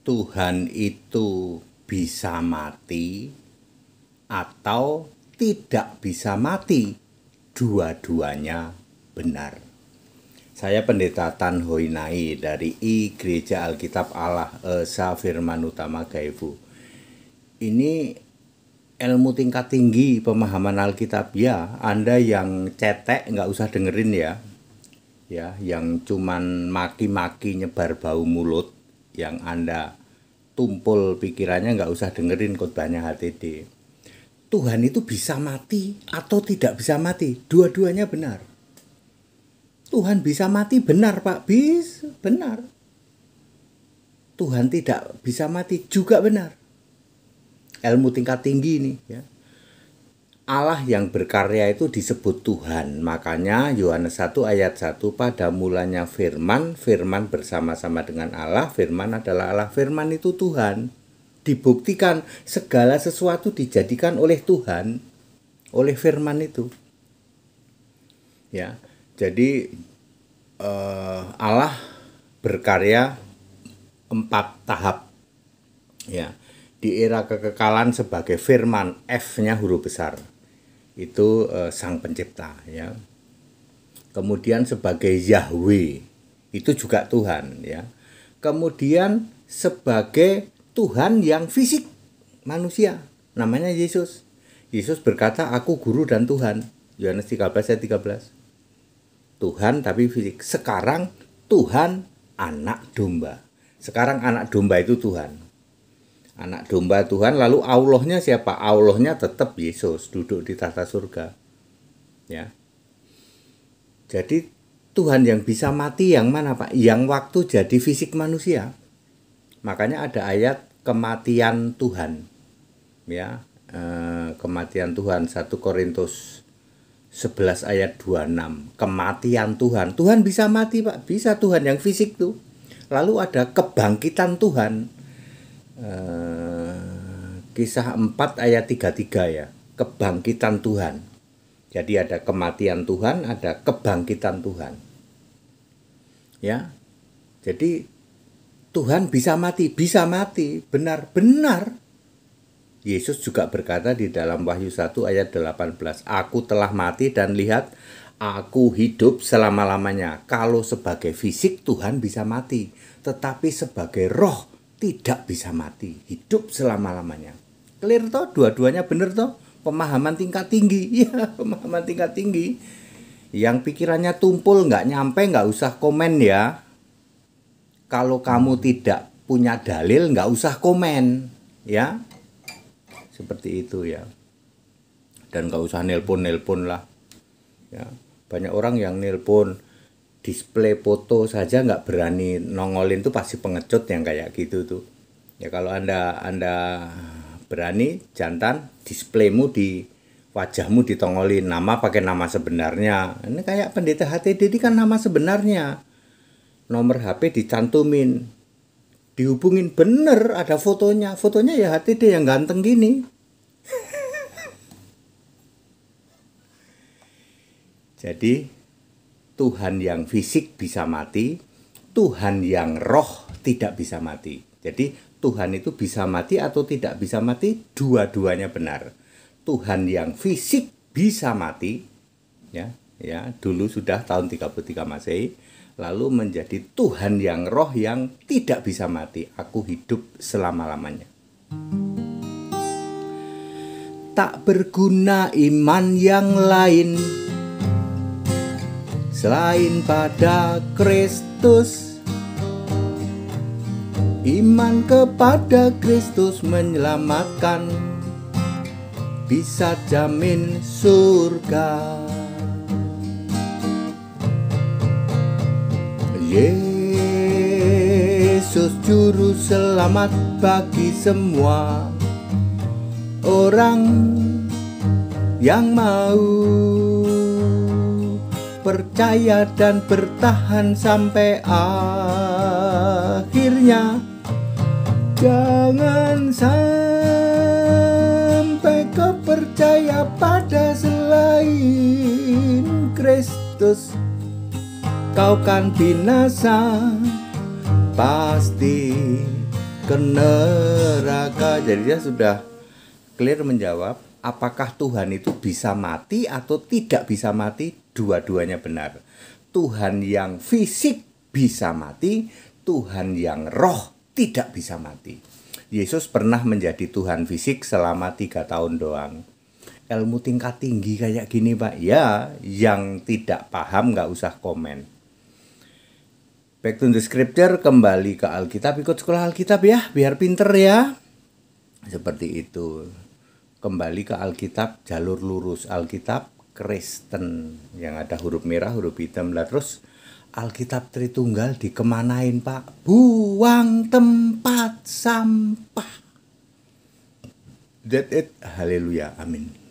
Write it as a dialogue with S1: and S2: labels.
S1: Tuhan itu bisa mati atau tidak bisa mati. Dua-duanya benar. Saya Pendeta Tan Hoinai dari I Gereja Alkitab Allah Esa Firman Utama Gaifu. Ini ilmu tingkat tinggi pemahaman Alkitab ya. Anda yang cetek nggak usah dengerin ya. Ya, yang cuman maki-maki nyebar bau mulut, yang Anda tumpul pikirannya nggak usah dengerin khotbahnya HTD. Tuhan itu bisa mati atau tidak bisa mati, dua-duanya benar. Tuhan bisa mati benar Pak, bisa benar. Tuhan tidak bisa mati juga benar. Ilmu tingkat tinggi ini ya. Allah yang berkarya itu disebut Tuhan. Makanya Yohanes 1 ayat 1, pada mulanya firman, firman bersama-sama dengan Allah, firman adalah Allah, firman itu Tuhan. Dibuktikan segala sesuatu dijadikan oleh Tuhan, oleh firman itu. Ya. Jadi Allah berkarya 4 tahap. Ya. Di era kekekalan sebagai firman, F-nya huruf besar. Itu sang pencipta ya. Kemudian sebagai Yahweh, itu juga Tuhan ya. Kemudian sebagai Tuhan yang fisik manusia, namanya Yesus. Yesus berkata, aku guru dan Tuhan. Yohanes 13 ayat 13. Tuhan tapi fisik. Sekarang Tuhan anak domba. Sekarang anak domba itu Tuhan. Anak domba Tuhan, lalu Allahnya siapa? Allahnya tetap Yesus, duduk di tahta surga. Ya. Jadi Tuhan yang bisa mati yang mana Pak? Yang waktu jadi fisik manusia. Makanya ada ayat kematian Tuhan. Ya, kematian Tuhan 1 Korintus 11 ayat 26. Kematian Tuhan. Tuhan bisa mati Pak, bisa Tuhan yang fisik tuh. Lalu ada kebangkitan Tuhan. Kisah 4 ayat 33 ya, kebangkitan Tuhan. Jadi ada kematian Tuhan, ada kebangkitan Tuhan. Ya. Jadi Tuhan bisa mati, benar-benar. Yesus juga berkata di dalam Wahyu 1 ayat 18, aku telah mati dan lihat aku hidup selama-lamanya. Kalau sebagai fisik Tuhan bisa mati, tetapi sebagai roh tidak bisa mati, hidup selama-lamanya. Clear toh? Dua-duanya benar toh? Pemahaman tingkat tinggi. Ya, pemahaman tingkat tinggi. Yang pikirannya tumpul nggak nyampe nggak usah komen ya. Kalau kamu tidak punya dalil nggak usah komen ya. Seperti itu ya. Dan nggak usah nelpon lah. Ya, banyak orang yang nelpon display foto saja nggak berani nongolin, tuh pasti pengecut yang kayak gitu tuh. Ya kalau anda berani, jantan displaymu di wajahmu ditongolin, nama pakai nama sebenarnya. Ini kayak Pendeta HTD ini kan nama sebenarnya, nomor HP dicantumin, dihubungin, bener ada fotonya ya HTD yang ganteng gini. Jadi Tuhan yang fisik bisa mati, Tuhan yang roh tidak bisa mati. Jadi Tuhan itu bisa mati atau tidak bisa mati, dua-duanya benar. Tuhan yang fisik bisa mati, ya dulu sudah tahun 33 Masehi, lalu menjadi Tuhan yang roh yang tidak bisa mati. Aku hidup selama-lamanya. Tak berguna iman yang lain selain pada Kristus. Iman kepada Kristus menyelamatkan, bisa jamin surga. Yesus juru selamat bagi semua orang yang mau percaya dan bertahan sampai akhirnya. Jangan sampai kau percaya pada selain Kristus, kau kan binasa pasti. ke neraka. Jadi dia sudah clear menjawab, apakah Tuhan itu bisa mati atau tidak bisa mati? Dua-duanya benar. Tuhan yang fisik bisa mati, Tuhan yang roh tidak bisa mati. Yesus pernah menjadi Tuhan fisik selama 3 tahun doang. Ilmu tingkat tinggi kayak gini Pak, ya yang tidak paham nggak usah komen. Back to the scripture, kembali ke Alkitab, ikut sekolah Alkitab ya, biar pinter ya. Seperti itu. Kembali ke Alkitab, jalur lurus, Alkitab Kristen yang ada huruf merah, huruf hitam. Lah terus Alkitab Tritunggal dikemanain Pak? Buang tempat sampah. That it. Haleluya. Amin.